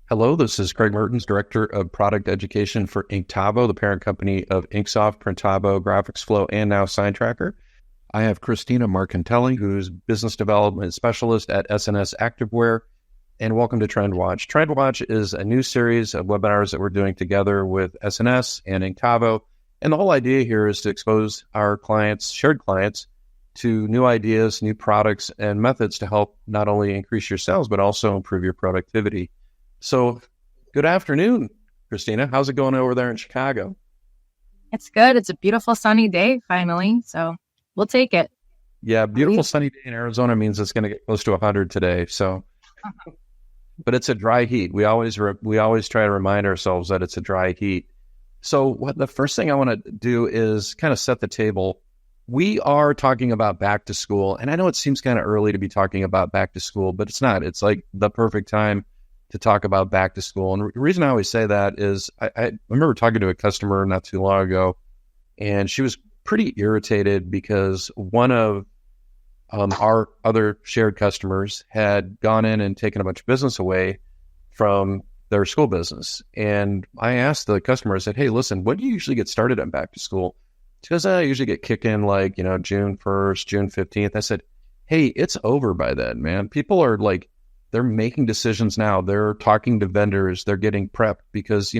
Hello, this is Craig Mertens, Director of Product Education for Inktavo, the parent company of Inksoft, Printavo, Graphics Flow, and now SignTracker. I have Christina Marcantelli, who's Business Development Specialist at S&S Activewear, and welcome to TrendWatch. TrendWatch is a new series of webinars that we're doing together with S&S and Inktavo, and the whole idea here is to expose our clients, shared clients, to new ideas, new products, and methods to help not only increase your sales, but also improve your productivity. So, good afternoon, Christina. How's it going over there in Chicago? It's good. It's a beautiful sunny day, finally. So, we'll take it. Yeah, beautiful sunny day in Arizona means it's going to get close to 100 today. So, but it's a dry heat. We always try to remind ourselves that it's a dry heat. So, the first thing I want to do is kind of set the table. We are talking about back to school, and I know it seems kind of early to be talking about back to school, but it's not. It's like the perfect time to talk about back to school. And the reason I always say that is I remember talking to a customer not too long ago, and she was pretty irritated because one of our other shared customers had gone in and taken a bunch of business away from their school business. And I asked the customer, I said, hey, listen, when do you usually get started on back to school? She goes, I usually get kicked in like, June 1st, June 15th. I said, hey, it's over by then, man. People are like, they're making decisions now. They're talking to vendors. They're getting prepped because,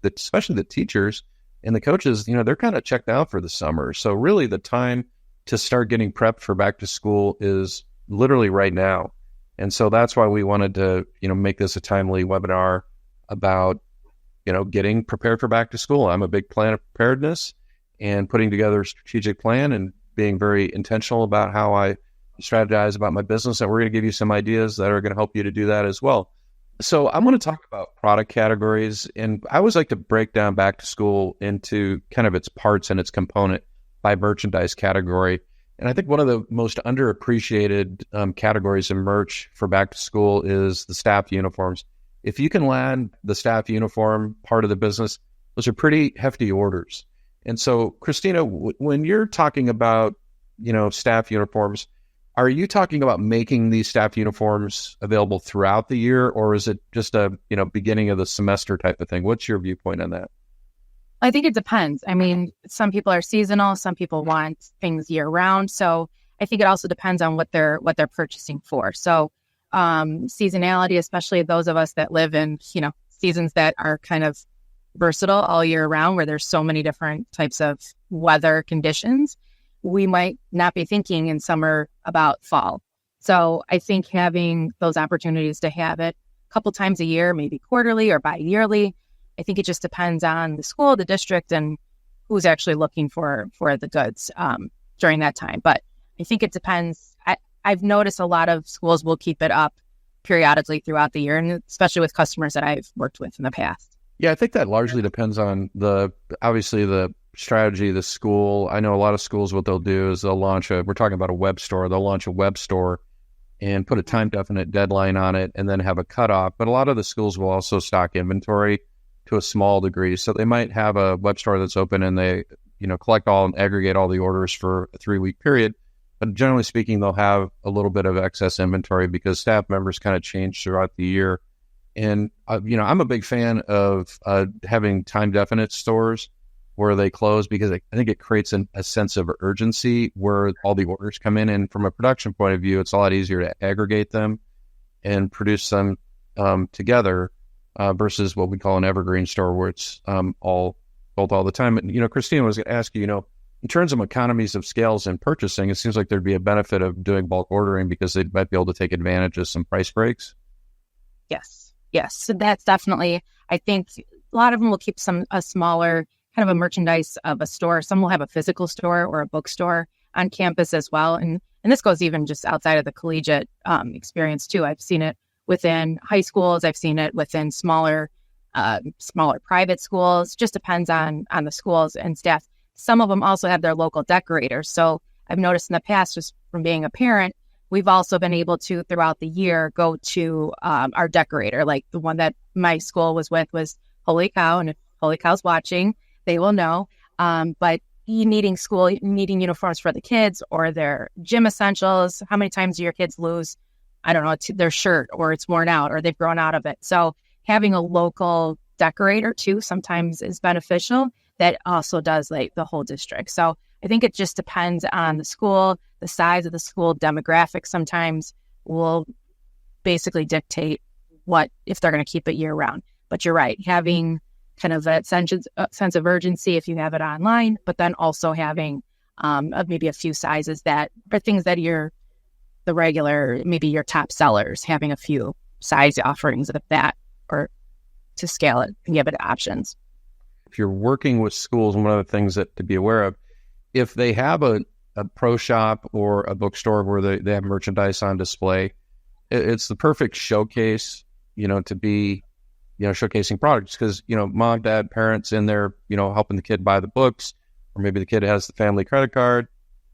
especially the teachers and the coaches, they're kind of checked out for the summer. So really the time to start getting prepped for back to school is literally right now. And so that's why we wanted to, make this a timely webinar about, getting prepared for back to school. I'm a big fan of preparedness and putting together a strategic plan and being very intentional about how I strategize about my business, and we're going to give you some ideas that are going to help you to do that as well. So I'm going to talk about product categories, and I always like to break down back to school into kind of its parts and its component by merchandise category. And I think one of the most underappreciated categories of merch for back to school is the staff uniforms. If you can land the staff uniform part of the business, those are pretty hefty orders. And so, Christina, when you're talking about, staff uniforms, are you talking about making these staff uniforms available throughout the year, or is it just a, beginning of the semester type of thing? What's your viewpoint on that? I think it depends. I mean, some people are seasonal, some people want things year round. So I think it also depends on what they're purchasing for. So seasonality, especially those of us that live in, seasons that are kind of versatile all year round, where there's so many different types of weather conditions, we might not be thinking in summer about fall. So I think having those opportunities to have it a couple times a year, maybe quarterly or bi-yearly, I think it just depends on the school, the district, and who's actually looking for the goods during that time. But I think it depends. I've noticed a lot of schools will keep it up periodically throughout the year, and especially with customers that I've worked with in the past. Yeah, I think that largely depends on obviously the strategy of the school. I know a lot of schools, what they'll do is they'll launch we're talking about a web store. They'll launch a web store and put a time definite deadline on it and then have a cutoff. But a lot of the schools will also stock inventory to a small degree. So they might have a web store that's open and they, collect all and aggregate all the orders for a 3-week period. But generally speaking, they'll have a little bit of excess inventory because staff members kind of change throughout the year. And, I'm a big fan of having time definite stores where they close because I think it creates a sense of urgency where all the orders come in. And from a production point of view, it's a lot easier to aggregate them and produce them together versus what we call an evergreen store where it's all sold all the time. And, Christina was going to ask you, in terms of economies of scales and purchasing, it seems like there'd be a benefit of doing bulk ordering because they might be able to take advantage of some price breaks. Yes. So that's definitely, I think a lot of them will keep a smaller kind of a merchandise of a store. Some will have a physical store or a bookstore on campus as well. And this goes even just outside of the collegiate experience too. I've seen it within high schools. I've seen it within smaller private schools. Just depends on the schools and staff. Some of them also have their local decorators. So I've noticed in the past, just from being a parent, we've also been able to, throughout the year, go to our decorator. Like the one that my school was with was Holy Cow. And if Holy Cow's watching, they will know. But needing uniforms for the kids or their gym essentials. How many times do your kids lose, I don't know, their shirt or it's worn out or they've grown out of it? So having a local decorator too sometimes is beneficial. That also does like the whole district. So I think it just depends on the school, the size of the school, demographics sometimes will basically dictate what if they're going to keep it year round. But you're right, having kind of a sense of urgency if you have it online, but then also having maybe a few sizes that are things that you're the regular, maybe your top sellers, having a few size offerings of that or to scale it and give it options. If you're working with schools, one of the things that to be aware of, if they have a pro shop or a bookstore where they have merchandise on display, it's the perfect showcase, to be, showcasing products because, mom, dad, parents in there, helping the kid buy the books, or maybe the kid has the family credit card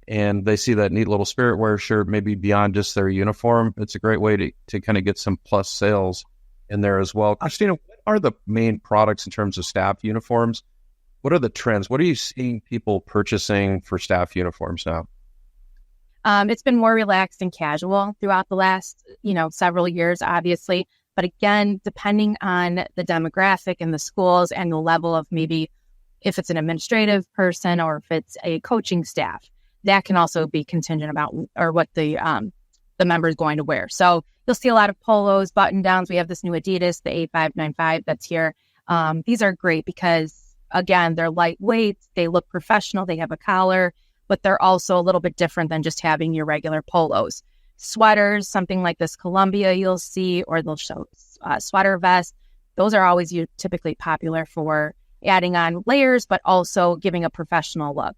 and they see that neat little spiritwear shirt, maybe beyond just their uniform. It's a great way to kind of get some plus sales in there as well. Christina, what are the main products in terms of staff uniforms? What are the trends? What are you seeing people purchasing for staff uniforms now? It's been more relaxed and casual throughout the last, several years, obviously. But again, depending on the demographic and the schools and the level of maybe if it's an administrative person or if it's a coaching staff, that can also be contingent about or what the member is going to wear. So you'll see a lot of polos, button downs. We have this new Adidas, the 8595 that's here. These are great because, again, they're lightweight. They look professional. They have a collar, but they're also a little bit different than just having your regular polos. Sweaters, something like this Columbia you'll see, or they'll show sweater vests. Those are always typically popular for adding on layers, but also giving a professional look.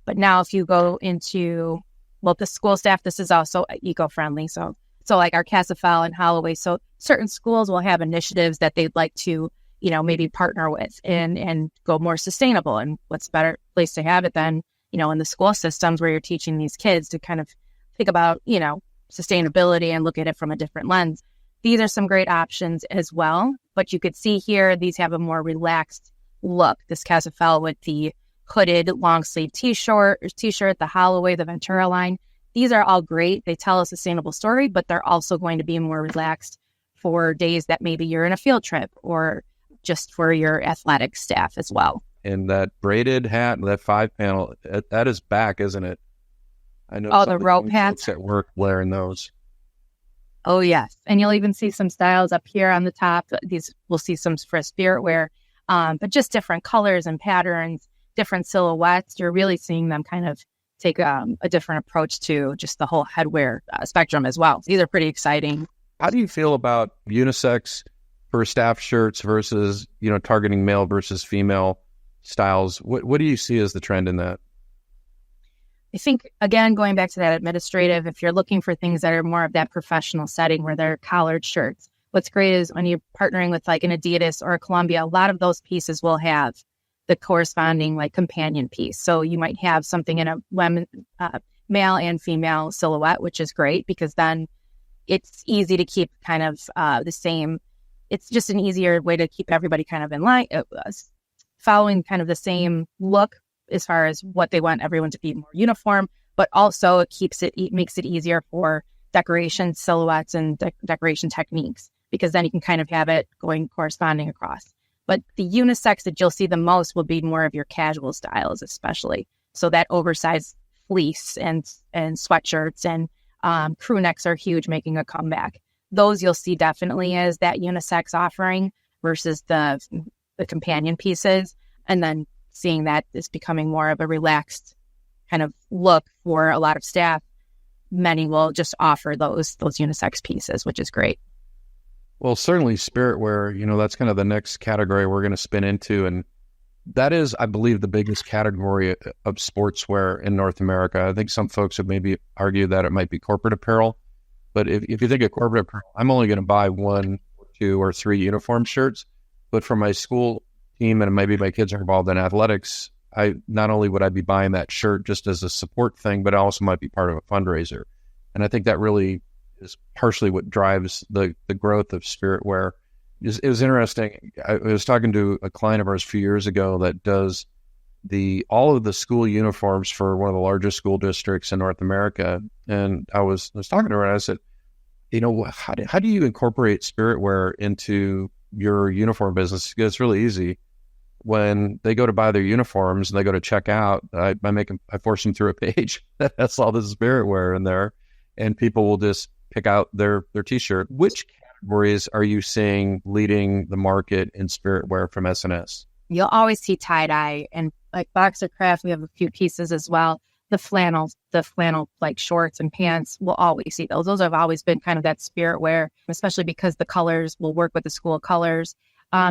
But now if you go into, the school staff, this is also eco-friendly. So like our Kastlfel and Holloway. So certain schools will have initiatives that they'd like to, maybe partner with and go more sustainable. And what's a better place to have it than, in the school systems where you're teaching these kids to kind of think about, sustainability and look at it from a different lens. These are some great options as well. But you could see here, these have a more relaxed look. This Kastlfel with the hooded long sleeve t-shirt, the Holloway, the Ventura line. These are all great. They tell a sustainable story, but they're also going to be more relaxed for days that maybe you're in a field trip or just for your athletic staff as well. And that braided hat, that 5-panel, that is back, isn't it? I know. Oh, the rope hats at work wearing those. Oh, yes. And you'll even see some styles up here on the top. We'll see some for spiritwear, but just different colors and patterns, different silhouettes. You're really seeing them kind of take a different approach to just the whole headwear spectrum as well. These are pretty exciting. How do you feel about unisex for staff shirts versus, targeting male versus female styles? What do you see as the trend in that? I think, again, going back to that administrative, if you're looking for things that are more of that professional setting where they're collared shirts, what's great is when you're partnering with like an Adidas or a Columbia, a lot of those pieces will have the corresponding like companion piece. So you might have something in a male and female silhouette, which is great because then it's easy to keep kind of the same. It's just an easier way to keep everybody kind of in line, following kind of the same look as far as what they want everyone to be more uniform, but also it makes it easier for decoration silhouettes and decoration techniques because then you can kind of have it going corresponding across. But the unisex that you'll see the most will be more of your casual styles, especially. So that oversized fleece and sweatshirts and crew necks are huge, making a comeback. Those you'll see definitely as that unisex offering versus the companion pieces. And then seeing that is becoming more of a relaxed kind of look for a lot of staff. Many will just offer those unisex pieces, which is great. Well, certainly spiritwear, that's kind of the next category we're going to spin into. And that is, I believe, the biggest category of sportswear in North America. I think some folks have maybe argued that it might be corporate apparel. But if you think of corporate apparel, I'm only going to buy 1, 2, or 3 uniform shirts. But for my school team, and maybe my kids are involved in athletics, I not only would I be buying that shirt just as a support thing, but I also might be part of a fundraiser. And I think that really is partially what drives the growth of spiritwear. It was interesting. I was talking to a client of ours a few years ago that does all of the school uniforms for one of the largest school districts in North America. And I was talking to her and I said, how do you incorporate spiritwear into your uniform business, it's really easy. When they go to buy their uniforms and they go to check out, I force them through a page that has all this spirit wear in there, and people will just pick out their t-shirt. Which categories are you seeing leading the market in spirit wear from S&S? You'll always see tie-dye and like boxer craft. We have a few pieces as well. The flannel like shorts and pants, we'll always see those. Those have always been kind of that spirit wear, especially because the colors will work with the school colors.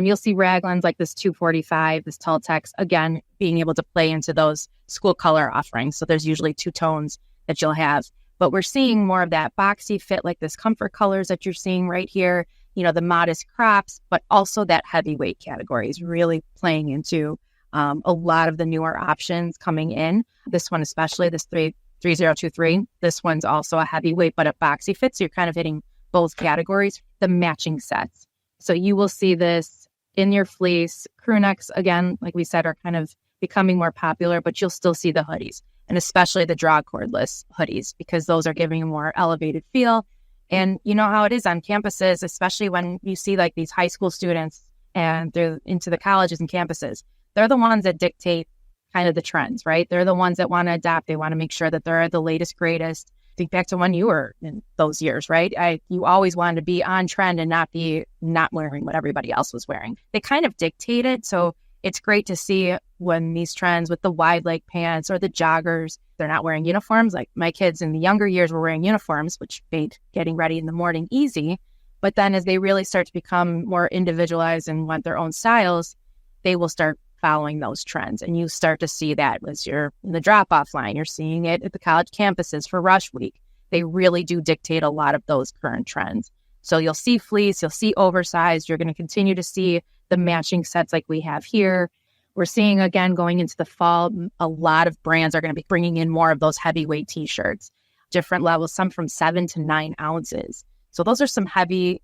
You'll see raglans like this 245, this Tultex, again, being able to play into those school color offerings. So there's usually two tones that you'll have. But we're seeing more of that boxy fit, like this comfort colors that you're seeing right here, the modest crops, but also that heavyweight category is really playing into a lot of the newer options coming in. This one especially, this 3023, this one's also a heavyweight, but a boxy fit. So you're kind of hitting both categories, the matching sets. So you will see this in your fleece. Crew necks, again, like we said, are kind of becoming more popular, but you'll still see the hoodies, and especially the draw cordless hoodies, because those are giving a more elevated feel. And you know how it is on campuses, especially when you see like these high school students and they're into the colleges and campuses. They're the ones that dictate kind of the trends, right? They're the ones that want to adapt. They want to make sure that they're the latest, greatest. Think back to when you were in those years, right? You always wanted to be on trend and not wearing what everybody else was wearing. They kind of dictate it. So it's great to see when these trends with the wide leg pants or the joggers, they're not wearing uniforms. Like my kids in the younger years were wearing uniforms, which made getting ready in the morning easy. But then as they really start to become more individualized and want their own styles, they will start following those trends. And you start to see that as you're in the drop-off line. You're seeing it at the college campuses for Rush Week. They really do dictate a lot of those current trends. So you'll see fleece, you'll see oversized. You're going to continue to see the matching sets like we have here. We're seeing, again, going into the fall, a lot of brands are going to be bringing in more of those heavyweight t-shirts, different levels, some from 7 to 9 ounces. So those are some heavy,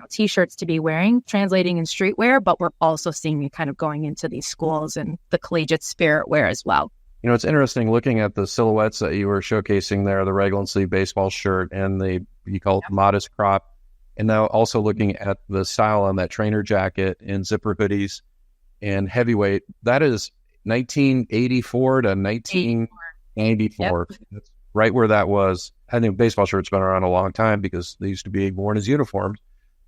t-shirts to be wearing, translating in streetwear, but we're also seeing it kind of going into these schools and the collegiate spirit wear as well. It's interesting looking at the silhouettes that you were showcasing there, the raglan sleeve baseball shirt and you call it modest crop. And now also looking at the style on that trainer jacket and zipper hoodies and heavyweight. That is 1984 to 1994. Yep. That's right where that was. I think baseball shirts been around a long time because they used to be worn as uniforms.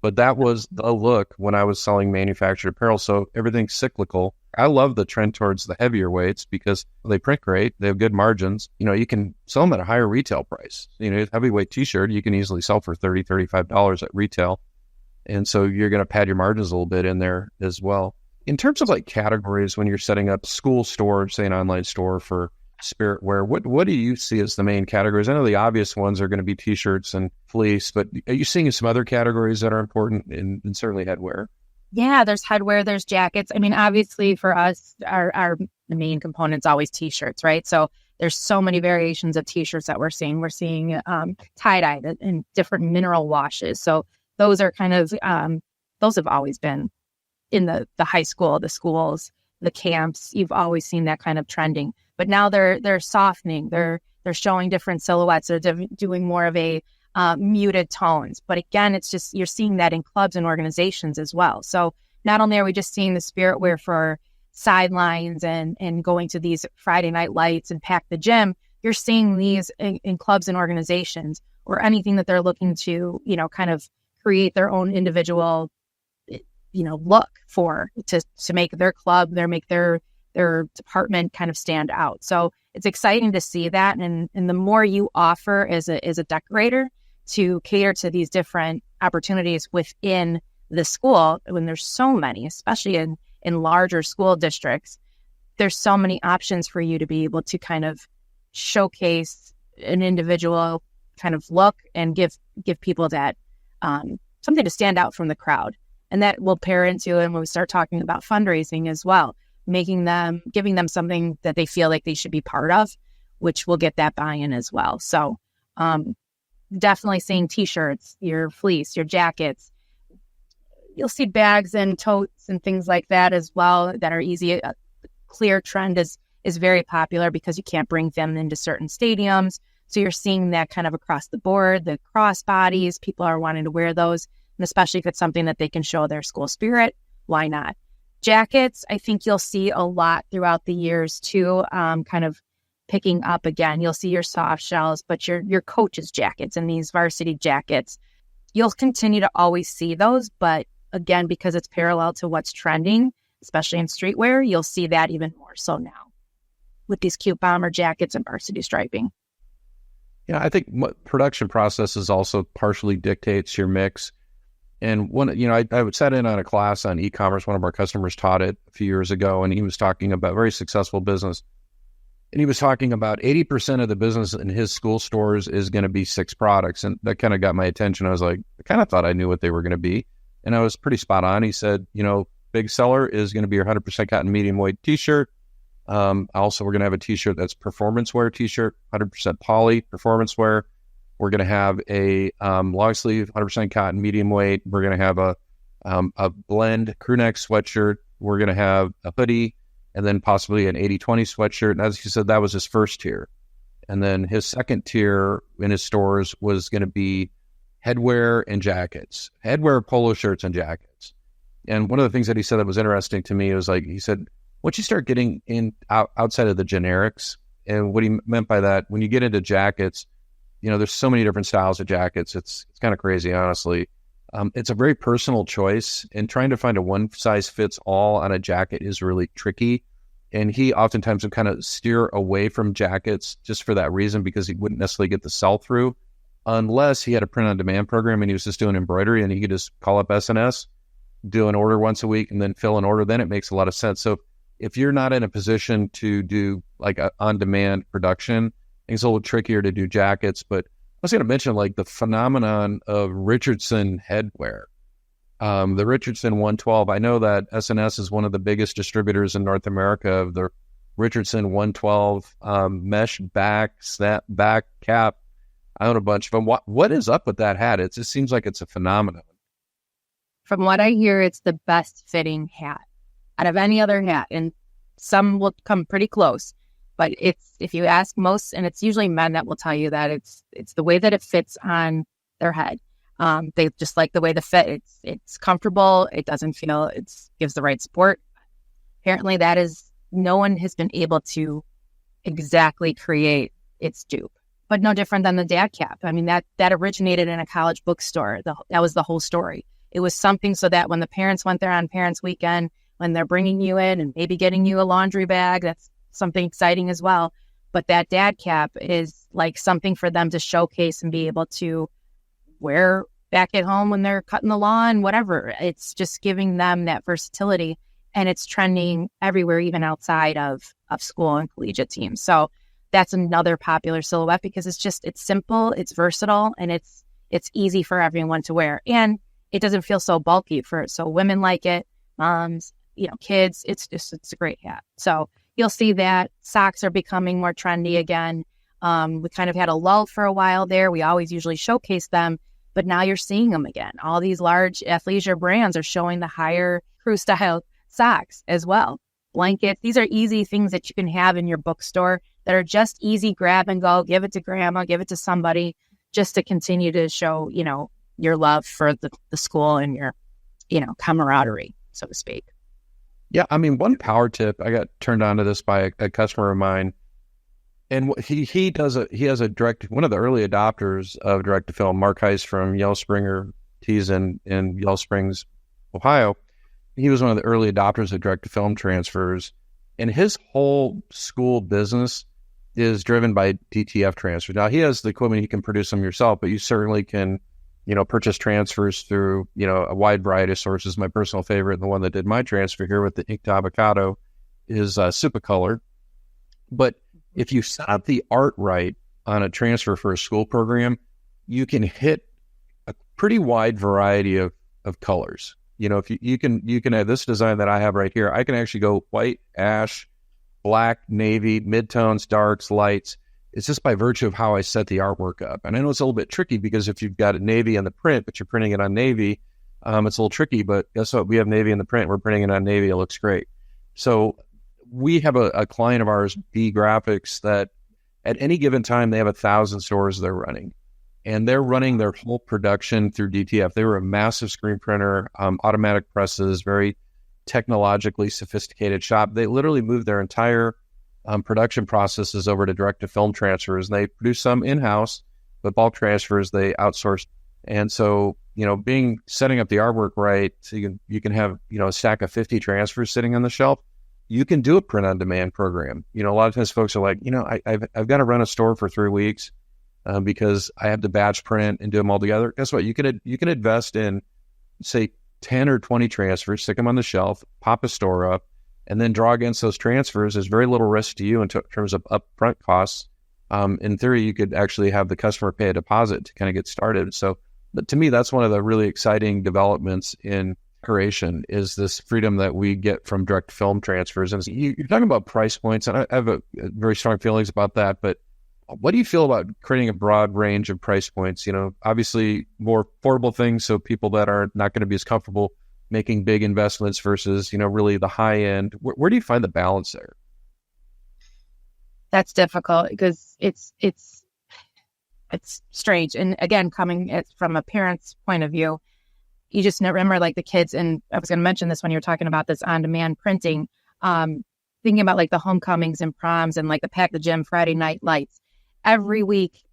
But that was the look when I was selling manufactured apparel. So everything's cyclical. I love the trend towards the heavier weights because they print great. They have good margins. You can sell them at a higher retail price. Heavyweight t-shirt, you can easily sell for $30, $35 at retail. And so you're going to pad your margins a little bit in there as well. In terms of like categories, when you're setting up school store, say an online store for spirit wear, what do you see as the main categories? I know the obvious ones are going to be t-shirts and fleece, but are you seeing some other categories that are important and certainly headwear? Yeah, there's headwear, there's jackets. I mean, obviously for us, our main component's always t-shirts, right? So there's so many variations of t-shirts that we're seeing. We're seeing tie-dye and different mineral washes. So those are kind of, those have always been in the high school, the schools, the camps. You've always seen that kind of trending. But now they're softening. They're showing different silhouettes. They're doing more of a muted tones. But again, it's just you're seeing that in clubs and organizations as well. So not only are we just seeing the spirit wear for sidelines and going to these Friday night lights and pack the gym, you're seeing these in clubs and organizations or anything that they're looking to, kind of create their own individual, look for to make their club, make their department kind of stand out. So it's exciting to see that. And the more you offer as a decorator to cater to these different opportunities within the school, when there's so many, especially in larger school districts, there's so many options for you to be able to kind of showcase an individual kind of look and give people that something to stand out from the crowd. And that will pair into, and when we start talking about fundraising as well, giving them something that they feel like they should be part of, which will get that buy-in as well. So definitely seeing t-shirts, your fleece, your jackets. You'll see bags and totes and things like that as well that are easy. A clear trend is very popular because you can't bring them into certain stadiums. So you're seeing that kind of across the board. The crossbodies, people are wanting to wear those. And especially if it's something that they can show their school spirit, why not? Jackets, I think you'll see a lot throughout the years too, kind of picking up again. You'll see your soft shells, but your coaches' jackets and these varsity jackets, you'll continue to always see those. But again, because it's parallel to what's trending, especially in streetwear, you'll see that even more so now with these cute bomber jackets and varsity striping. Yeah, I think production processes also partially dictates your mix. And I sat in on a class on e-commerce. One of our customers taught it a few years ago, and he was talking about very successful business. And he was talking about 80% of the business in his school stores is going to be 6 products. And that kind of got my attention. I was like, I kind of thought I knew what they were going to be. And I was pretty spot on. He said, big seller is going to be your 100% cotton medium weight t-shirt. Also, we're going to have a t-shirt that's performance wear t-shirt, 100% poly performance wear. We're going to have a long sleeve, 100% cotton medium weight. We're going to have a blend crew neck sweatshirt. We're going to have a hoodie, and then possibly an 80-20 sweatshirt. And as he said, that was his first tier. And then his second tier in his stores was going to be headwear and jackets, headwear, polo shirts, and jackets. And one of the things that he said that was interesting to me was he said, once you start getting outside of the generics, and what he meant by that, when you get into jackets, there's so many different styles of jackets. It's kind of crazy, honestly. It's a very personal choice, and trying to find a one-size-fits-all on a jacket is really tricky. And he oftentimes would kind of steer away from jackets just for that reason, because he wouldn't necessarily get the sell-through unless he had a print-on-demand program and he was just doing embroidery, and he could just call up S&S, do an order once a week, and then fill an order. Then it makes a lot of sense. So if you're not in a position to do a on-demand production, it's a little trickier to do jackets. But I was going to mention the phenomenon of Richardson headwear. The Richardson 112, I know that S&S is one of the biggest distributors in North America of the Richardson 112 mesh back, snap back cap. I own a bunch of them. What is up with that hat? It just seems like it's a phenomenon. From what I hear, it's the best fitting hat out of any other hat. And some will come pretty close. But if you ask most, and it's usually men that will tell you that it's the way that it fits on their head. They just like the way the fit. It's comfortable. It doesn't feel, gives the right support. Apparently no one has been able to exactly create its dupe, but no different than the dad cap. I mean, that originated in a college bookstore. That was the whole story. It was something so that when the parents went there on parents' weekend, when they're bringing you in and maybe getting you a laundry bag, that's something exciting as well. But that dad cap is something for them to showcase and be able to wear back at home when they're cutting the lawn, whatever. It's just giving them that versatility, and it's trending everywhere, even outside of school and collegiate teams. So that's another popular silhouette because it's simple, it's versatile, and it's easy for everyone to wear. And it doesn't feel so bulky so women like it, moms, kids. It's a great hat. So you'll see that socks are becoming more trendy again. We kind of had a lull for a while there. We always usually showcase them, but now you're seeing them again. All these large athleisure brands are showing the higher crew style socks as well. Blankets. These are easy things that you can have in your bookstore that are just easy grab and go. Give it to grandma, give it to somebody, just to continue to show, your love for the school and your, camaraderie, so to speak. Yeah, I mean, one power tip, I got turned on to this by a customer of mine, and he has one of the early adopters of direct to film, Mark Heiss from Yellow Springer Tees in Yellow Springs, Ohio. He was one of the early adopters of direct to film transfers, and his whole school business is driven by DTF transfers. Now he has the equipment, he can produce them yourself, but you certainly can purchase transfers through, a wide variety of sources. My personal favorite, and the one that did my transfer here with the Inktavo is Supercolor. But if you set the art right on a transfer for a school program, you can hit a pretty wide variety of colors. If you can have this design that I have right here, I can actually go white, ash, black, navy, midtones, darks, lights. It's just by virtue of how I set the artwork up. And I know it's a little bit tricky because if you've got a navy in the print, but you're printing it on navy, it's a little tricky, but guess what? We have navy in the print. We're printing it on navy. It looks great. So we have a client of ours, B Graphics, that at any given time, they have 1,000 stores they're running. and they're running their whole production through DTF. They were a massive screen printer, automatic presses, very technologically sophisticated shop. They literally moved their entire production processes over to direct-to-film transfers. They produce some in-house, but bulk transfers they outsourced. And so, setting up the artwork right, so you can have, a stack of 50 transfers sitting on the shelf. You can do a print-on-demand program. A lot of times folks are like, I've got to run a store for 3 weeks because I have to batch print and do them all together. Guess what? You can invest in, say, 10 or 20 transfers, stick them on the shelf, pop a store up, and then draw against those transfers. There's very little risk to you in terms of upfront costs. In theory, you could actually have the customer pay a deposit to kind of get started. So, but to me, that's one of the really exciting developments in curation is this freedom that we get from direct film transfers. And you're talking about price points, and I have very strong feelings about that. But what do you feel about creating a broad range of price points? Obviously more affordable things, so people that are not going to be as comfortable making big investments versus, really the high end. Where do you find the balance there? That's difficult because it's strange. And again, coming from a parent's point of view, you just remember like the kids, and I was going to mention this when you were talking about this on-demand printing, thinking about like the homecomings and proms and like the Pack the Gym Friday night lights. Every week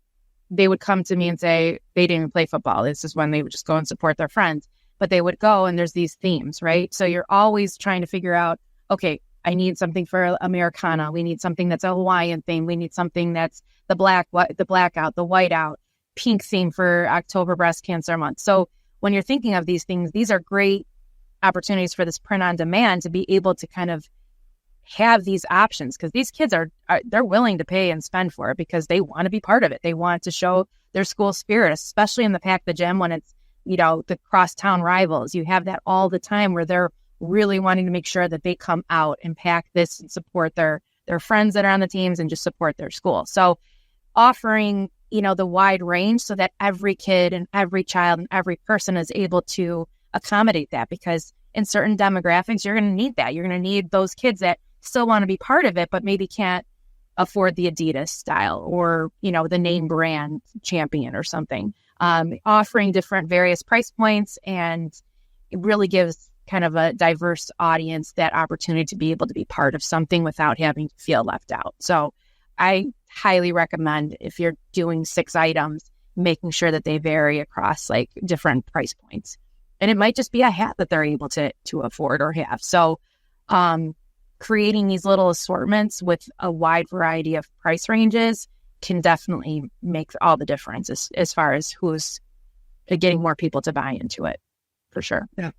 they would come to me and say they didn't even play football. This is when they would just go and support their friends. But they would go and there's these themes, right? So you're always trying to figure out, okay, I need something for Americana. We need something that's a Hawaiian theme. We need something that's the blackout, the whiteout, pink theme for October Breast Cancer Month. So when you're thinking of these things, these are great opportunities for this print on demand to be able to kind of have these options, because these kids they're willing to pay and spend for it because they want to be part of it. They want to show their school spirit, especially in the Pack the Gym when it's, the crosstown rivals. You have that all the time where they're really wanting to make sure that they come out and pack this and support their friends that are on the teams and just support their school. So offering, the wide range so that every kid and every child and every person is able to accommodate that, because in certain demographics, you're going to need that. You're going to need those kids that still want to be part of it, but maybe can't afford the Adidas style or, the name brand champion or something. Offering different various price points, and it really gives kind of a diverse audience that opportunity to be able to be part of something without having to feel left out. So I highly recommend, if you're doing 6 items, making sure that they vary across like different price points. And it might just be a hat that they're able to afford or have. So creating these little assortments with a wide variety of price ranges can definitely make all the difference as far as who's getting more people to buy into it, for sure. Yeah.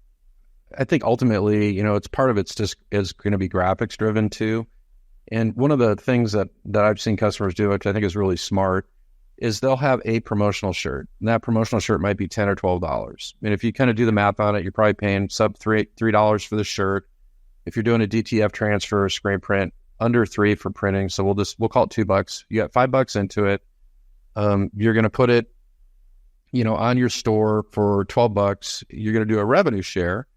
I think ultimately, it's part of it's just is going to be graphics driven too. And one of the things that I've seen customers do, which I think is really smart, is they'll have a promotional shirt. And that promotional shirt might be $10 or $12. And if you kind of do the math on it, you're probably paying sub $3 for the shirt. If you're doing a DTF transfer or screen print, under $3 for printing. So we'll call it $2. You got $5 into it. You're going to put it, on your store for $12. You're going to do a revenue share.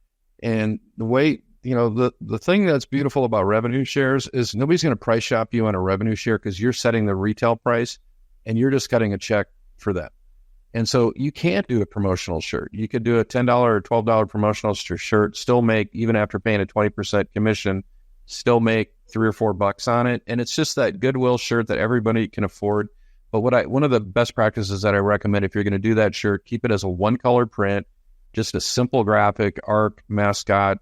And the way, the thing that's beautiful about revenue shares is nobody's going to price shop you on a revenue share because you're setting the retail price and you're just cutting a check for them. And so you can't do a promotional shirt. You could do a $10 or $12 promotional shirt, still make, even after paying a 20% commission, still make $3 or $4 on it. And it's just that Goodwill shirt that everybody can afford. But one of the best practices that I recommend, if you're going to do that shirt, keep it as a one color print, just a simple graphic, arc, mascot,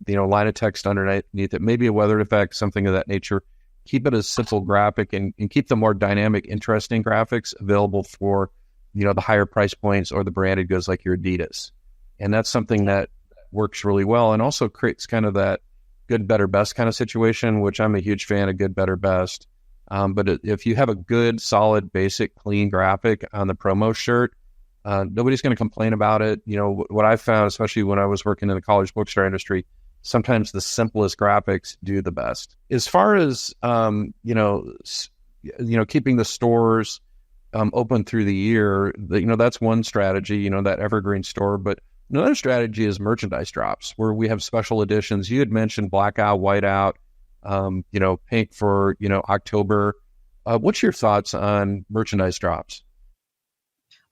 line of text underneath it, maybe a weathered effect, something of that nature. Keep it as simple graphic and keep the more dynamic, interesting graphics available for, the higher price points or the branded goods like your Adidas. And that's something that works really well and also creates kind of that good, better, best kind of situation, which I'm a huge fan of good, better, best. But if you have a good, solid, basic, clean graphic on the promo shirt, nobody's going to complain about it. What I've found, especially when I was working in the college bookstore industry, sometimes the simplest graphics do the best. As far as, keeping the stores open through the year, that's one strategy, that evergreen store. But another strategy is merchandise drops, where we have special editions. You had mentioned blackout, whiteout, pink for, October. What's your thoughts on merchandise drops?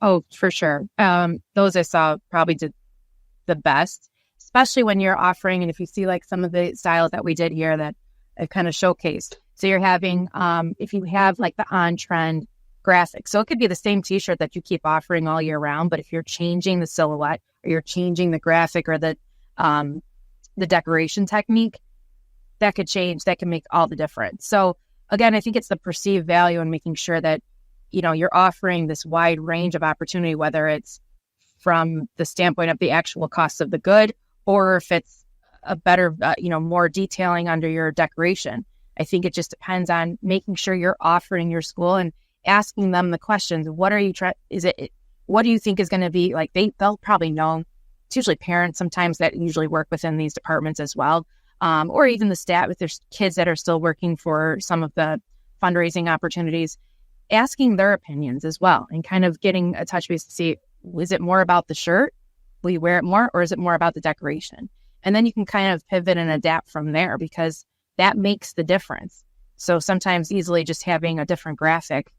Oh, for sure. Those I saw probably did the best, especially when you're offering, and if you see like some of the styles that we did here that I kind of showcased. So you're having, if you have like the on-trend graphic, so it could be the same t-shirt that you keep offering all year round, but if you're changing the silhouette or you're changing the graphic or the decoration technique, that could change, that can make all the difference. So again, I think it's the perceived value and making sure that, you know, you're offering this wide range of opportunity, whether it's from the standpoint of the actual cost of the good, or if it's a better, more detailing under your decoration. I think it just depends on making sure you're offering your school and asking them the questions. What are you what do you think is going to be like? They'll probably know. It's usually parents sometimes that usually work within these departments as well. Or even the staff, if there's kids that are still working for some of the fundraising opportunities, asking their opinions as well and kind of getting a touch base to see, is it more about the shirt? Will you wear it more? Or is it more about the decoration? And then you can kind of pivot and adapt from there, because that makes the difference. So sometimes easily just having a different graphic,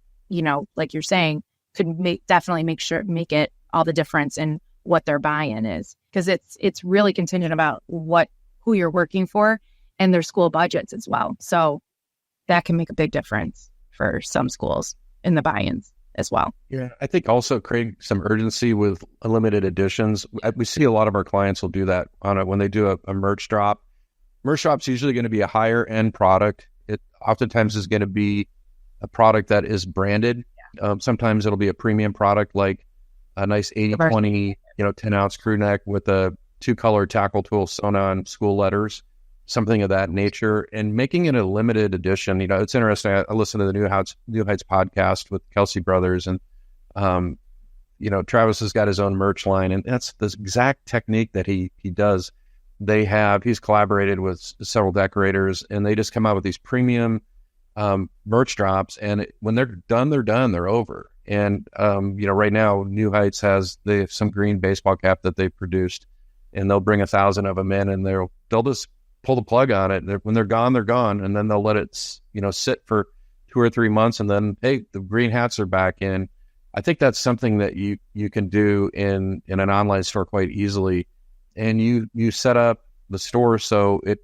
like you're saying, could definitely make it all the difference in what their buy-in is. Because it's really contingent about who you're working for and their school budgets as well. So that can make a big difference for some schools in the buy-ins as well. Yeah, I think also creating some urgency with limited editions. We see a lot of our clients will do that when they do a merch drop. Merch drop's usually going to be a higher end product. It oftentimes is going to be a product that is branded. Yeah. Sometimes it'll be a premium product like a nice 80/20, 10-ounce crew neck with a 2-color tackle tool sewn on school letters, something of that nature, and making it a limited edition. It's interesting. I listened to the New Heights podcast with Kelsey Brothers, and Travis has got his own merch line, and that's the exact technique that he does. He's collaborated with several decorators, and they just come out with these premium merch drops, and when they're done, they're over. And right now, New Heights they have some green baseball cap that they've produced, and they'll bring 1,000 of them in, and they'll just pull the plug on it. When they're gone, they're gone, and then they'll let it sit for 2 or 3 months, and then hey, the green hats are back in. I think that's something that you can do in an online store quite easily, and you set up the store so it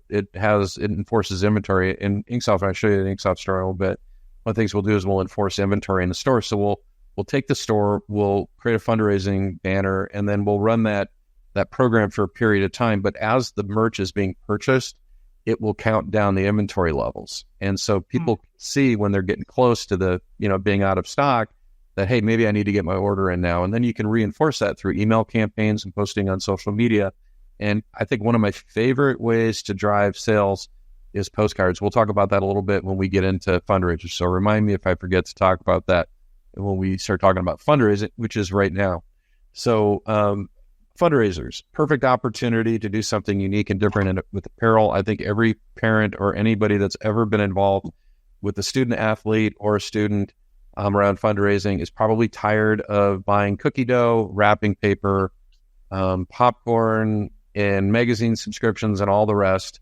enforces inventory. In Inksoft, and I'll show you the Inksoft store in a little bit. One of the things we'll do is we'll enforce inventory in the store. So we'll take the store, we'll create a fundraising banner, and then we'll run that program for a period of time. But as the merch is being purchased, it will count down the inventory levels. And so people see when they're getting close to the, being out of stock, that, hey, maybe I need to get my order in now. And then you can reinforce that through email campaigns and posting on social media. And I think one of my favorite ways to drive sales is postcards. We'll talk about that a little bit when we get into fundraisers. So remind me if I forget to talk about that when we start talking about fundraising, which is right now. So fundraisers, perfect opportunity to do something unique and different with apparel. I think every parent or anybody that's ever been involved with a student athlete or a student around fundraising is probably tired of buying cookie dough, wrapping paper, popcorn, and magazine subscriptions and all the rest.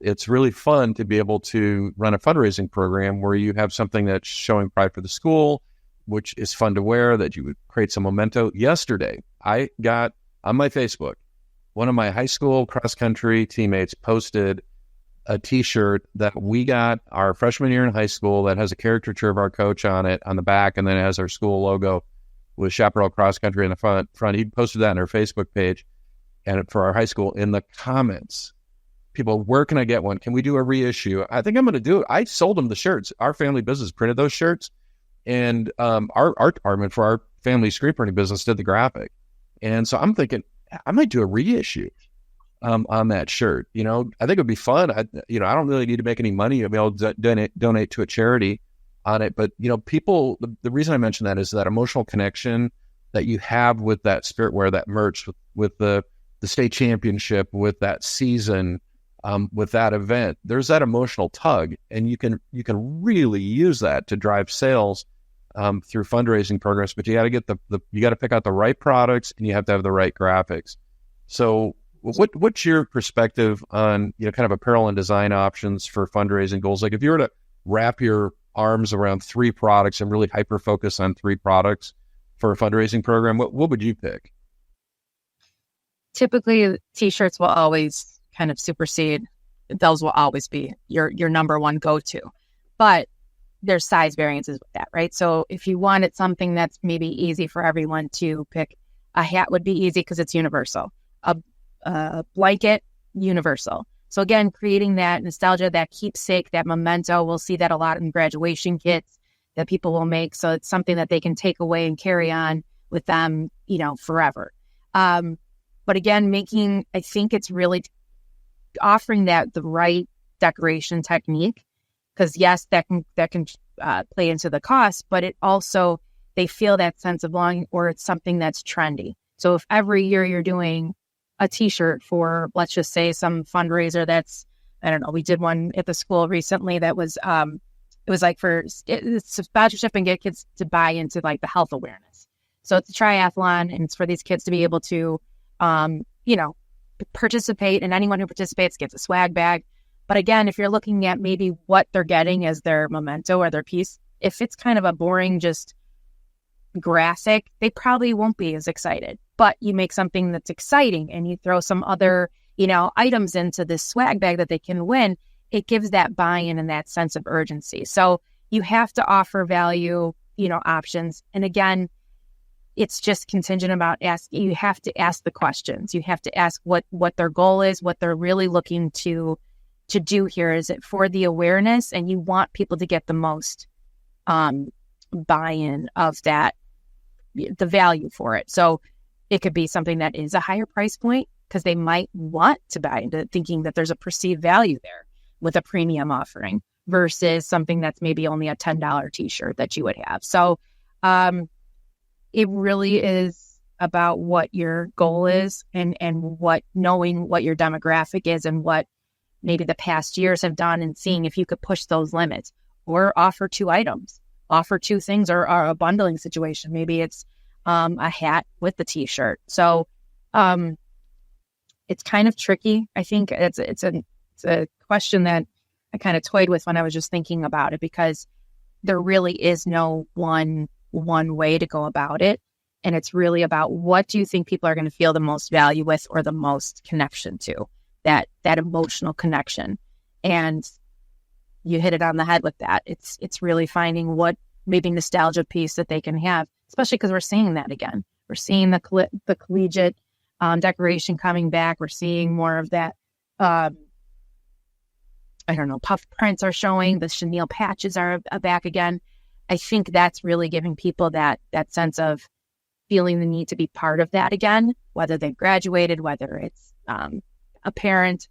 It's really fun to be able to run a fundraising program where you have something that's showing pride for the school, which is fun to wear, that you would create some memento. Yesterday, I got on my Facebook, one of my high school cross-country teammates posted a T-shirt that we got our freshman year in high school that has a caricature of our coach on it on the back, and then it has our school logo with Chaparral Cross Country in the front. He posted that on our Facebook page, and for our high school, in the comments, people, where can I get one? Can we do a reissue? I think I'm going to do it. I sold them the shirts. Our family business printed those shirts, and our art department for our family screen printing business did the graphic. And so I'm thinking I might do a reissue on that shirt. I think it'd be fun. I don't really need to make any money. I'll be able to donate to a charity on it. But, people, the reason I mention that is that emotional connection that you have with that spiritwear, that merch, with the state championship, with that season, with that event. There's that emotional tug, and you can really use that to drive sales through fundraising programs. But you got to get you got to pick out the right products, and you have to have the right graphics. So what's your perspective on kind of apparel and design options for fundraising goals? Like if you were to wrap your arms around 3 products and really hyper focus on 3 products, for a fundraising program, what would you pick? Typically, t-shirts will always kind of supersede. Those will always be your number one go-to. But there's size variances with that, right? So if you wanted something that's maybe easy for everyone to pick, a hat would be easy because it's universal. A blanket, universal. So again, creating that nostalgia, that keepsake, that memento, we'll see that a lot in graduation kits that people will make. So it's something that they can take away and carry on with them, forever. But again, I think it's really offering the right decoration technique, because yes, that can play into the cost, but it also, they feel that sense of longing, or it's something that's trendy. So if every year you're doing a t-shirt for, let's just say, some fundraiser that's, I don't know, we did one at the school recently that was, it was like it's a sponsorship and get kids to buy into like the health awareness. So it's a triathlon, and it's for these kids to be able to, participate, and anyone who participates gets a swag bag. But again, if you're looking at maybe what they're getting as their memento or their piece, if it's kind of a boring, just graphic, they probably won't be as excited. But you make something that's exciting and you throw some other, items into this swag bag that they can win, it gives that buy-in and that sense of urgency. So you have to offer value, options. And again, it's just contingent about asking. You have to ask the questions. You have to ask what their goal is, what they're really looking to do here. Is it for the awareness? And you want people to get the most buy-in of that, the value for it. So it could be something that is a higher price point because they might want to buy into thinking that there's a perceived value there with a premium offering versus something that's maybe only a $10 t-shirt that you would have. So it really is about what your goal is and knowing what your demographic is and what maybe the past years have done, and seeing if you could push those limits or offer 2 items, offer 2 things, or a bundling situation. Maybe it's a hat with the t-shirt. So it's kind of tricky. I think it's a question that I kind of toyed with when I was just thinking about it, because there really is no one way to go about it. And it's really about, what do you think people are going to feel the most value with, or the most connection to, that emotional connection. And you hit it on the head with that. It's really finding what maybe nostalgia piece that they can have, especially because we're seeing that again. We're seeing the collegiate decoration coming back. We're seeing more of that. Puff prints are showing. The chenille patches are back again. I think that's really giving people that sense of feeling the need to be part of that again, whether they've graduated, whether it's a parent.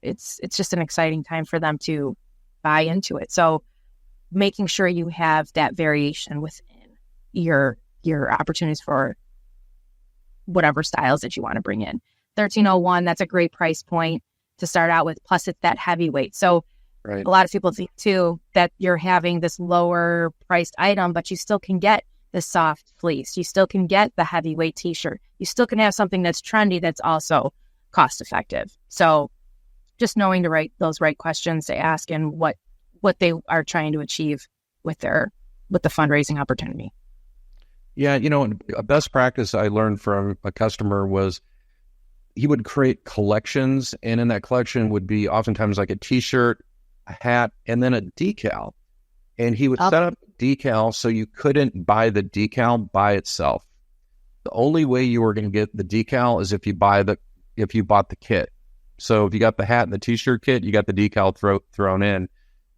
It's just an exciting time for them to buy into it. So making sure you have that variation within your opportunities for whatever styles that you want to bring in. 1301, that's a great price point to start out with. Plus, it's that heavyweight. So right. A lot of people think too that you're having this lower priced item, but you still can get the soft fleece. You still can get the heavyweight t-shirt. You still can have something that's trendy that's also cost effective. So just knowing those right questions to ask, and what they are trying to achieve with the fundraising opportunity. Yeah, a best practice I learned from a customer was he would create collections, and in that collection would be oftentimes like a t-shirt, a hat, and then a decal. And he would set up a decal so you couldn't buy the decal by itself. The only way you were going to get the decal is if you bought the kit. So if you got the hat and the t-shirt kit, you got the decal thrown in.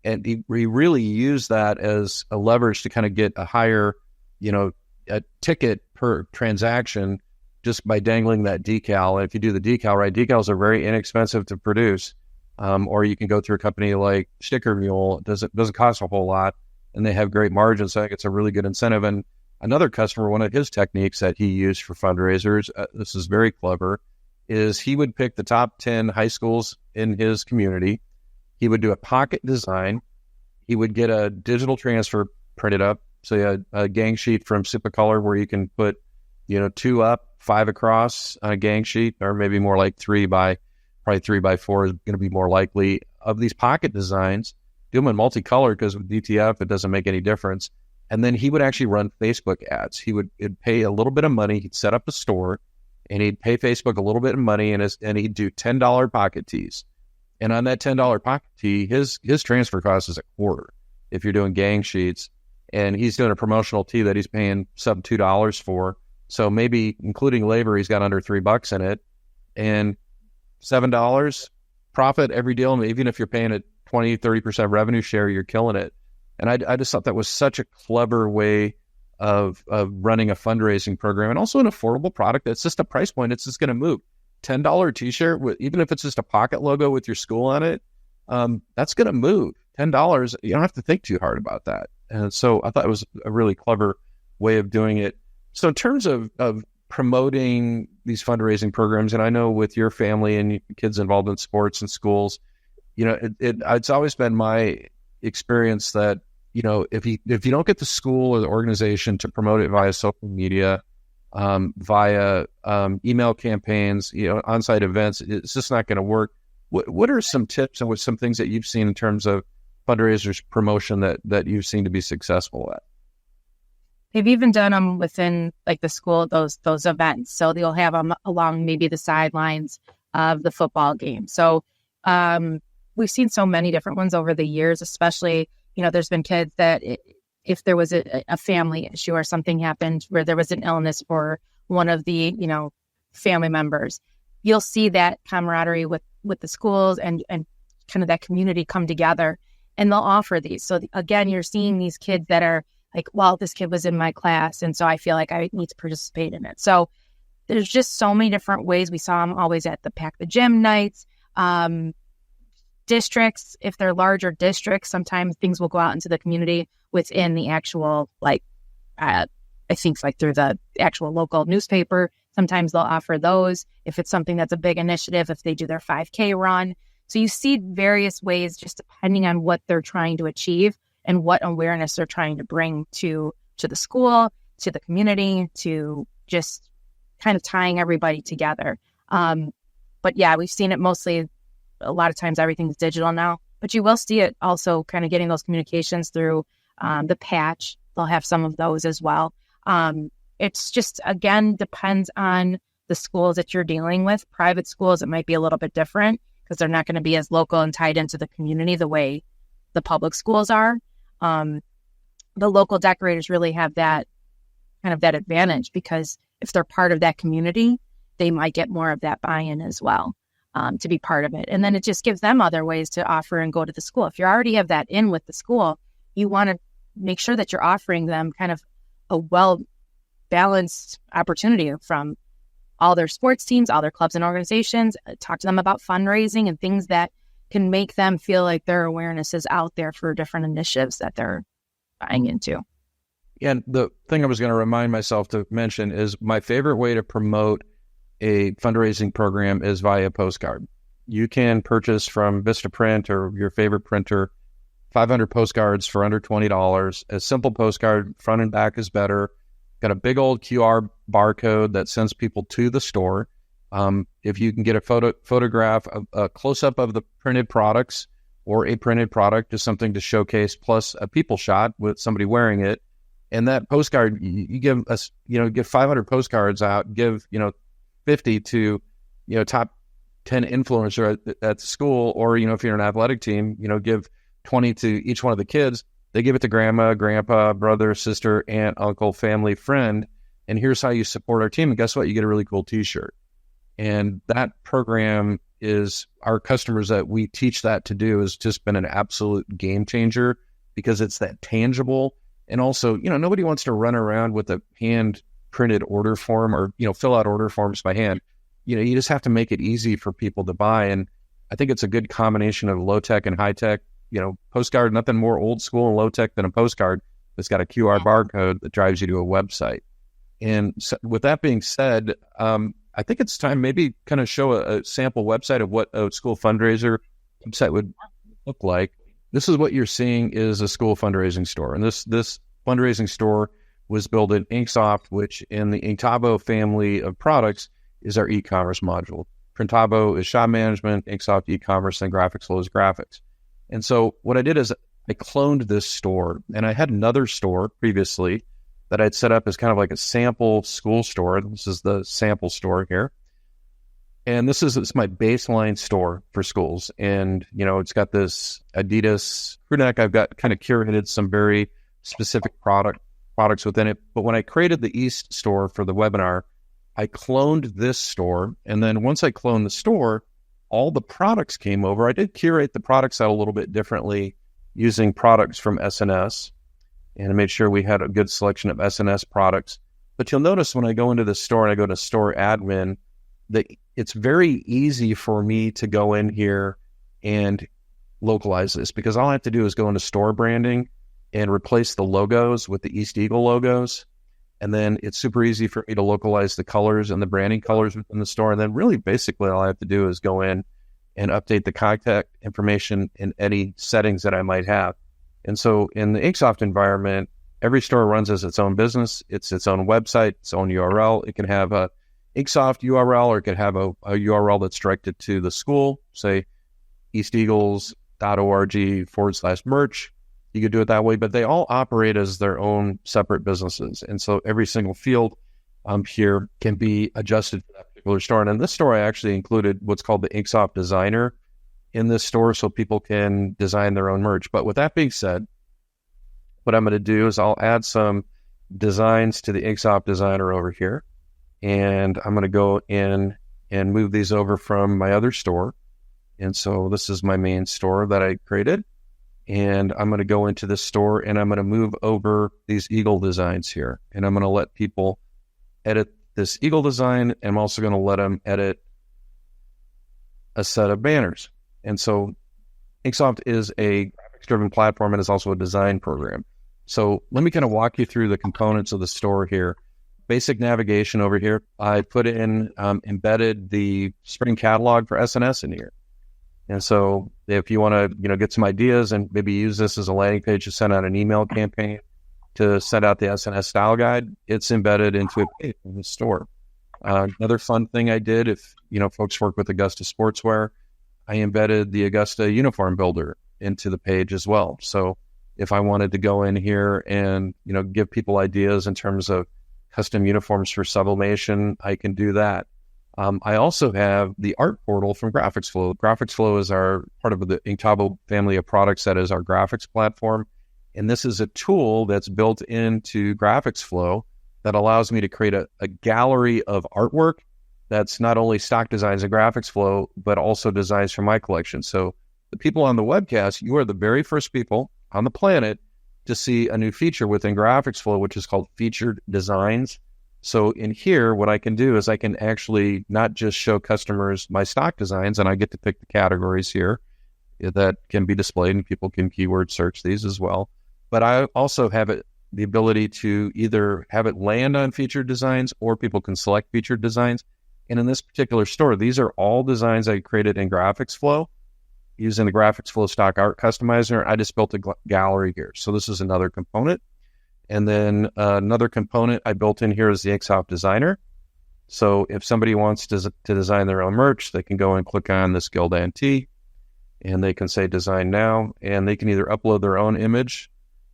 And he really used that as a leverage to kind of get a higher, a ticket per transaction just by dangling that decal. And if you do the decal right, decals are very inexpensive to produce. Or you can go through a company like Sticker Mule. It doesn't cost a whole lot, and they have great margins. So I think it's a really good incentive. And another customer, one of his techniques that he used for fundraisers, this is very clever, is he would pick the top 10 high schools in his community. He would do a pocket design. He would get a digital transfer printed up. So you had a gang sheet from Sipacolor where you can put, 2 up, 5 across on a gang sheet, or maybe more like 3 by 4 is going to be more likely. Of these pocket designs, do them in multicolored, because with DTF, it doesn't make any difference. And then he would actually run Facebook ads. He'd pay a little bit of money. He'd set up a store and he'd pay Facebook a little bit of money and he'd do $10 pocket tees. And on that $10 pocket tee, his transfer cost is a quarter if you're doing gang sheets. And he's doing a promotional tee that he's paying sub $2 for. So maybe including labor, he's got under $3 in it. And $7 profit every deal. And even if you're paying a 20-30% revenue share, you're killing it. And I just thought that was such a clever way of running a fundraising program, and also an affordable product that's just a price point. It's just going to move. $10 t-shirt, even if it's just a pocket logo with your school on it, that's going to move. $10, you don't have to think too hard about that. And so I thought it was a really clever way of doing it. So in terms of promoting these fundraising programs, and I know with your family and kids involved in sports and schools, it's always been my experience that, if you don't get the school or the organization to promote it via social media, via email campaigns, on-site events, it's just not going to work. What are some tips and what some things that you've seen in terms of fundraisers promotion that you've seen to be successful at? They've even done them within like the school, those events. So they'll have them along maybe the sidelines of the football game. So we've seen so many different ones over the years, especially, there's been kids that if there was a family issue or something happened where there was an illness for one of the, family members, you'll see that camaraderie with the schools and kind of that community come together, and they'll offer these. So again, you're seeing these kids that are like, well, this kid was in my class, and so I feel like I need to participate in it. So there's just so many different ways. We saw them always at the Pack the Gym nights. Districts, if they're larger districts, sometimes things will go out into the community within the actual, I think through the actual local newspaper. Sometimes they'll offer those if it's something that's a big initiative, if they do their 5K run. So you see various ways, just depending on what they're trying to achieve and what awareness they're trying to bring to the school, to the community, to just kind of tying everybody together. But yeah, we've seen it mostly. A lot of times everything's digital now, but you will see it also kind of getting those communications through the patch. They'll have some of those as well. It's just, again, depends on the schools that you're dealing with. Private schools, it might be a little bit different because they're not going to be as local and tied into the community the way the public schools are. The local decorators really have that kind of that advantage, because if they're part of that community, they might get more of that buy-in as well. To be part of it. And then it just gives them other ways to offer and go to the school. If you already have that in with the school, you want to make sure that you're offering them kind of a well-balanced opportunity from all their sports teams, all their clubs and organizations. Talk to them about fundraising and things that can make them feel like their awareness is out there for different initiatives that they're buying into. Yeah, and the thing I was going to remind myself to mention is my favorite way to promote a fundraising program is via postcard. You can purchase from Vistaprint or your favorite printer 500 postcards for under $20. A simple postcard, front and back is better. Got a big old QR barcode that sends people to the store. If you can get a photograph, a close-up of the printed products or a printed product is something to showcase, plus a people shot with somebody wearing it. And that postcard, you give us, give 500 postcards out, give, 50 to, top 10 influencer at the school, or, if you're an athletic team, give 20 to each one of the kids. They give it to grandma, grandpa, brother, sister, aunt, uncle, family, friend. And here's how you support our team. And guess what? You get a really cool t-shirt. And that program is, our customers that we teach that to do has just been an absolute game changer, because it's that tangible. And also, nobody wants to run around with a hand printed order form or, fill out order forms by hand. You just have to make it easy for people to buy. And I think it's a good combination of low tech and high tech. Postcard, nothing more old school and low tech than a postcard that's got a QR barcode that drives you to a website. And so, with that being said, I think it's time maybe kind of show a sample website of what a school fundraiser website would look like. This is what you're seeing is a school fundraising store. And this fundraising store was built in Inksoft, which in the Inktavo family of products is our e-commerce module. Printavo is shop management, Inksoft e-commerce, and GraphicsFlow is graphics. And so what I did is I cloned this store, and I had another store previously that I'd set up as kind of like a sample school store. This is the sample store here. And it's my baseline store for schools. And, it's got this Adidas crew neck. I've got kind of curated some very specific products within it. But when I created the East store for the webinar, I cloned this store. And then once I cloned the store, all the products came over. I did curate the products out a little bit differently using products from S&S, and I made sure we had a good selection of S&S products. But you'll notice when I go into the store and I go to store admin, that it's very easy for me to go in here and localize this, because all I have to do is go into store branding and replace the logos with the East Eagle logos. And then it's super easy for me to localize the colors and the branding colors within the store. And then really basically all I have to do is go in and update the contact information in any settings that I might have. And so in the Inksoft environment, every store runs as its own business. It's its own website, its own URL. It can have a Inksoft URL, or it could have a URL that's directed to the school, say easteagles.org/merch. You could do it that way, but they all operate as their own separate businesses. And so every single field here can be adjusted for that particular store. And in this store, I actually included what's called the Inksoft Designer in this store so people can design their own merch. But with that being said, what I'm going to do is I'll add some designs to the Inksoft Designer over here. And I'm going to go in and move these over from my other store. And so this is my main store that I created. And I'm going to go into this store and I'm going to move over these eagle designs here. And I'm going to let people edit this eagle design. And I'm also going to let them edit a set of banners. And so Inksoft is a graphics-driven platform and is also a design program. So let me kind of walk you through the components of the store here. Basic navigation over here. I put in, embedded the spring catalog for S&S in here. And so if you want to, get some ideas and maybe use this as a landing page to send out an email campaign to send out the S&S style guide, it's embedded into a page in the store. Another fun thing I did, if, folks work with Augusta Sportswear, I embedded the Augusta uniform builder into the page as well. So if I wanted to go in here and, give people ideas in terms of custom uniforms for sublimation, I can do that. I also have the art portal from GraphicsFlow. GraphicsFlow is our part of the Inktavo family of products that is our graphics platform. And this is a tool that's built into GraphicsFlow that allows me to create a gallery of artwork that's not only stock designs in GraphicsFlow, but also designs from my collection. So the people on the webcast, you are the very first people on the planet to see a new feature within GraphicsFlow, which is called Featured Designs. So in here, what I can do is I can actually not just show customers my stock designs, and I get to pick the categories here that can be displayed, and people can keyword search these as well. But I also have the ability to either have it land on featured designs, or people can select featured designs. And in this particular store, these are all designs I created in GraphicsFlow using the GraphicsFlow stock art customizer. I just built a gallery here. So this is another component. And then another component I built in here is the Inksoft Designer. So if somebody wants to design their own merch, they can go and click on this Gildan T, and they can say design now, and they can either upload their own image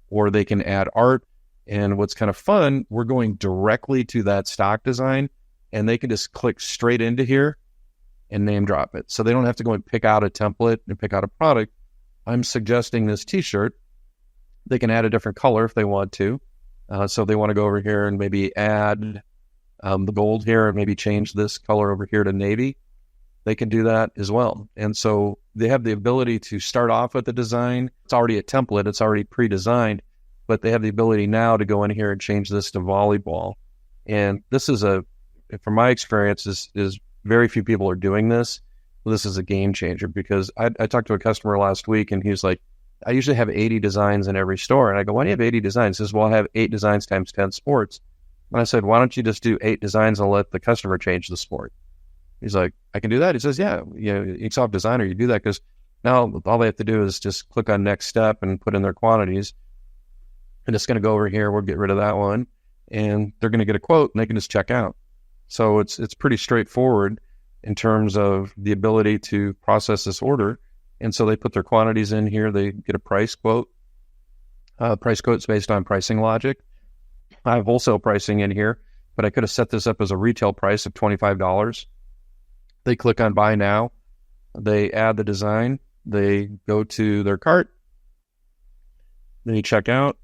or they can add art. And what's kind of fun, we're going directly to that stock design, and they can just click straight into here and name drop it. So they don't have to go and pick out a template and pick out a product. I'm suggesting this t-shirt. They can add a different color if they want to. So if they want to go over here and maybe add the gold here and maybe change this color over here to navy, they can do that as well. And so they have the ability to start off with the design. It's already a template. It's already pre-designed, but they have the ability now to go in here and change this to volleyball. And this is from my experience, is very few people are doing this. This is a game changer, because I talked to a customer last week, and he was like, I usually have 80 designs in every store. And I go, why do you have 80 designs? He says, well, I have 8 designs times 10 sports. And I said, why don't you just do 8 designs and let the customer change the sport? He's like, I can do that. He says, yeah, Inksoft Designer, you do that, because now all they have to do is just click on next step and put in their quantities. And it's going to go over here. We'll get rid of that one. And they're going to get a quote, and they can just check out. So it's pretty straightforward in terms of the ability to process this order. And so they put their quantities in here. They get a price quote. price quotes based on pricing logic. I have wholesale pricing in here, but I could have set this up as a retail price of $25. They click on buy now. They add the design. They go to their cart. Then you check out,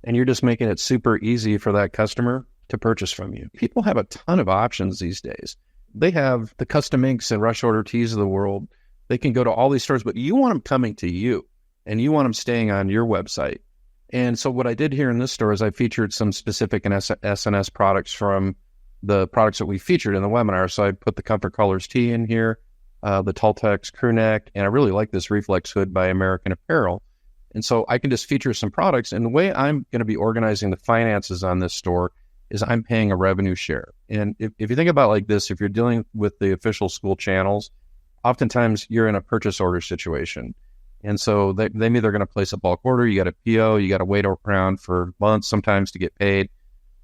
and you're just making it super easy for that customer to purchase from you. People have a ton of options these days. They have the custom inks and rush order tees of the world. They can go to all these stores, but you want them coming to you, and you want them staying on your website. And so what I did here in this store is I featured some specific S&S products from the products that we featured in the webinar. So I put the Comfort Colors tee in here, the Tultex crew neck, and I really like this reflex hood by American Apparel. And so I can just feature some products. And the way I'm going to be organizing the finances on this store is I'm paying a revenue share. And if you think about it like this, if you're dealing with the official school channels, oftentimes you're in a purchase order situation. And so they're either going to place a bulk order, you got a PO, you got to wait around for months sometimes to get paid.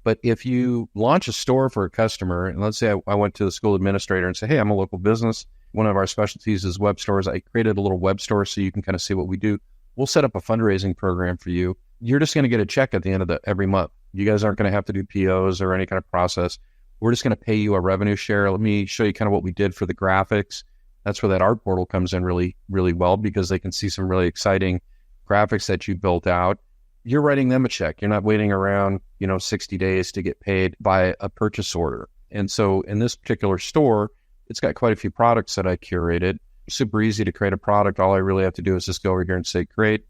But if you launch a store for a customer, and let's say I went to the school administrator and say, hey, I'm a local business. One of our specialties is web stores. I created a little web store so you can kind of see what we do. We'll set up a fundraising program for you. You're just going to get a check at the end of every month. You guys aren't going to have to do POs or any kind of process. We're just going to pay you a revenue share. Let me show you kind of what we did for the graphics. That's where that art portal comes in really, really well, because they can see some really exciting graphics that you built out. You're writing them a check. You're not waiting around, 60 days to get paid by a purchase order. And so in this particular store, it's got quite a few products that I curated. Super easy to create a product. All I really have to do is just go over here and say create.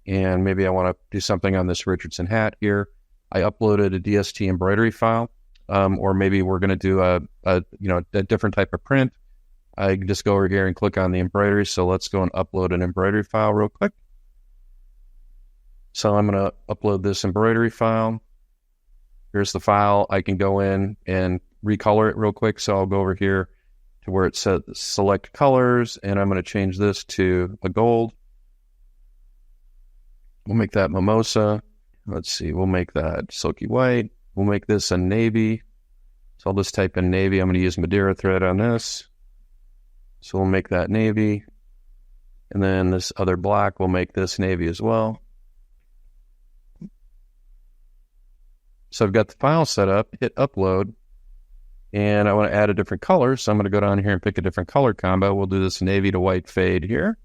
And maybe I want to do something on this Richardson hat here. I uploaded a DST embroidery file, or maybe we're going to do a different type of print. I can just go over here and click on the embroidery. So let's go and upload an embroidery file real quick. So I'm going to upload this embroidery file. Here's the file. I can go in and recolor it real quick. So I'll go over here to where it says select colors, and I'm going to change this to a gold. We'll make that mimosa. Let's see, we'll make that silky white. We'll make this a navy. So I'll just type in navy. I'm going to use Madeira thread on this. So we'll make that navy. And then this other black, we'll make this navy as well. So I've got the file set up, hit upload, and I want to add a different color. So I'm going to go down here and pick a different color combo. We'll do this navy to white fade here.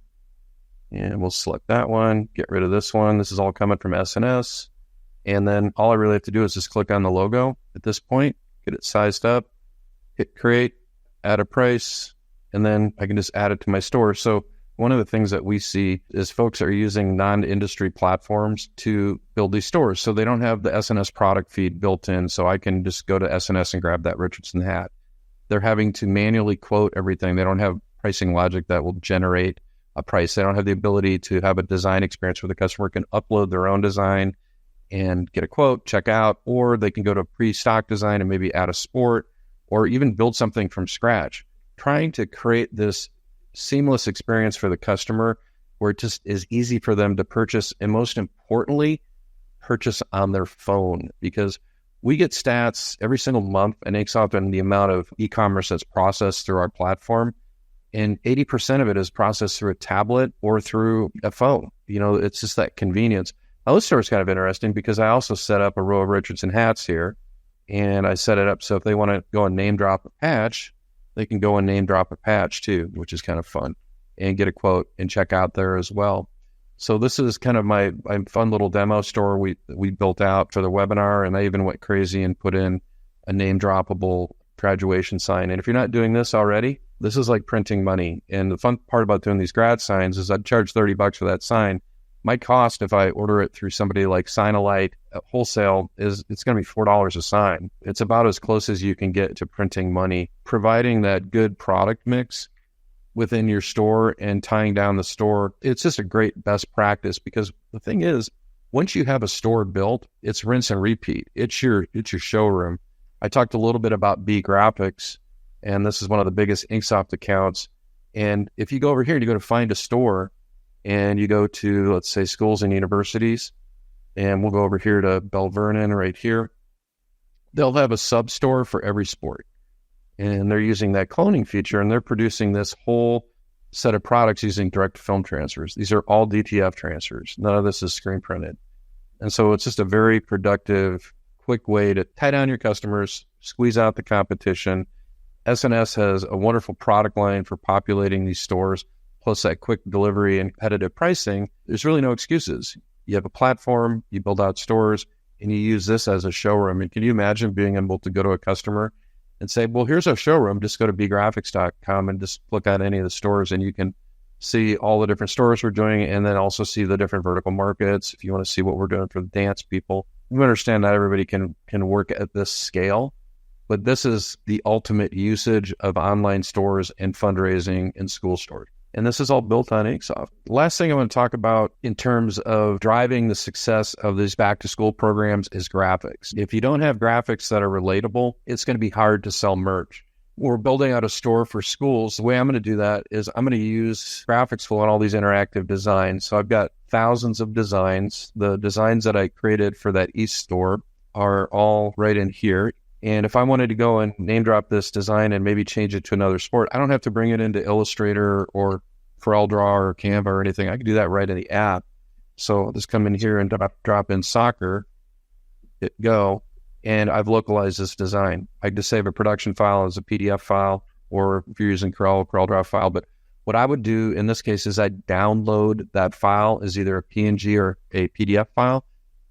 And we'll select that one, get rid of this one. This is all coming from S&S. And then all I really have to do is just click on the logo at this point, get it sized up, hit create, add a price, and then I can just add it to my store. So one of the things that we see is folks are using non-industry platforms to build these stores. So they don't have the S&S product feed built in. So I can just go to S&S and grab that Richardson hat. They're having to manually quote everything. They don't have pricing logic that will generate a price. They don't have the ability to have a design experience where the customer can upload their own design and get a quote, check out, or they can go to a pre-stock design and maybe add a sport or even build something from scratch. Trying to create this seamless experience for the customer where it just is easy for them to purchase, and most importantly, purchase on their phone, because we get stats every single month and Inksoft and the amount of e-commerce that's processed through our platform. And 80% of it is processed through a tablet or through a phone. It's just that convenience. Now, this store is kind of interesting because I also set up a row of Richardson hats here, and I set it up so if they want to go and name drop a patch, they can go and name drop a patch too, which is kind of fun, and get a quote and check out there as well. So this is kind of my fun little demo store we built out for the webinar, and I even went crazy and put in a name droppable graduation sign. And if you're not doing this already, this is like printing money. And the fun part about doing these grad signs is I'd charge $30 for that sign. My cost, if I order it through somebody like Signalite at wholesale, it's going to be $4 a sign. It's about as close as you can get to printing money. Providing that good product mix within your store and tying down the store, it's just a great best practice, because the thing is, once you have a store built, it's rinse and repeat. It's your showroom. I talked a little bit about B Graphics, and this is one of the biggest Inksoft accounts. And if you go over here and you go to find a store, and you go to, let's say, schools and universities, and we'll go over here to Bell Vernon right here, they'll have a sub-store for every sport. And they're using that cloning feature, and they're producing this whole set of products using direct film transfers. These are all DTF transfers. None of this is screen printed. And so it's just a very productive, quick way to tie down your customers, squeeze out the competition. S&S has a wonderful product line for populating these stores, plus that quick delivery and competitive pricing. There's really no excuses. You have a platform, you build out stores, and you use this as a showroom. And can you imagine being able to go to a customer and say, well, here's our showroom. Just go to bgraphics.com and just look at any of the stores, and you can see all the different stores we're doing, and then also see the different vertical markets. If you want to see what we're doing for the dance people, you understand not everybody can work at this scale, but this is the ultimate usage of online stores and fundraising in school stores. And this is all built on Inksoft. The last thing I want to talk about in terms of driving the success of these back to school programs is graphics. If you don't have graphics that are relatable, it's going to be hard to sell merch. We're building out a store for schools. The way I'm going to do that is I'm going to use graphics for all these interactive designs. So I've got thousands of designs. The designs that I created for that East store are all right in here. And if I wanted to go and name drop this design and maybe change it to another sport, I don't have to bring it into Illustrator or CorelDRAW or Canva or anything. I can do that right in the app. So I'll just come in here and drop in soccer, hit go, and I've localized this design. I can just save a production file as a PDF file, or if you're using CorelDRAW file. But what I would do in this case is I'd download that file as either a PNG or a PDF file,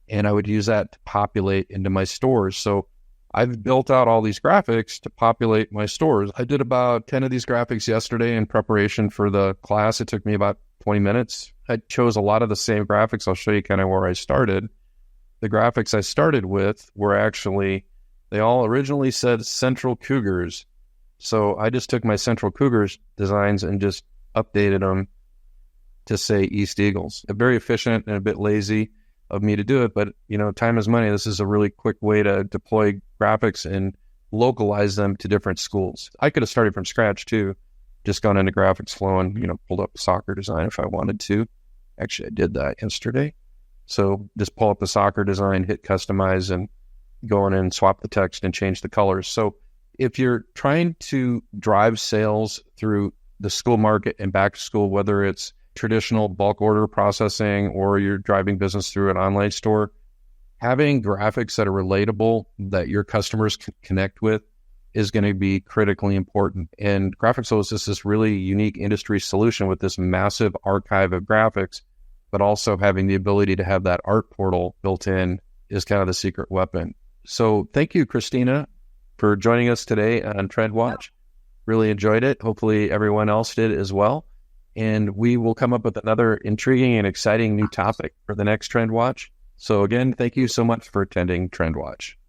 and I would use that to populate into my stores. So I've built out all these graphics to populate my stores. I did about 10 of these graphics yesterday in preparation for the class. It took me about 20 minutes. I chose a lot of the same graphics. I'll show you kind of where I started. The graphics I started with were actually, they all originally said Central Cougars. So I just took my Central Cougars designs and just updated them to say East Eagles. Very efficient and a bit lazy of me to do it, but time is money. This is a really quick way to deploy graphics and localize them to different schools. I could have started from scratch too, just gone into graphics flow and pulled up a soccer design if I wanted to. Actually, I did that yesterday. So just pull up the soccer design, hit customize, and go in and swap the text and change the colors. So if you're trying to drive sales through the school market and back to school, whether it's traditional bulk order processing or you're driving business through an online store, having graphics that are relatable that your customers can connect with is going to be critically important. And Graphics is this really unique industry solution with this massive archive of graphics, but also having the ability to have that art portal built in is kind of the secret weapon. So thank you, Christina, for joining us today on TrendWatch. Really enjoyed it. Hopefully everyone else did as well. And we will come up with another intriguing and exciting new topic for the next TrendWatch. So again, thank you so much for attending TrendWatch.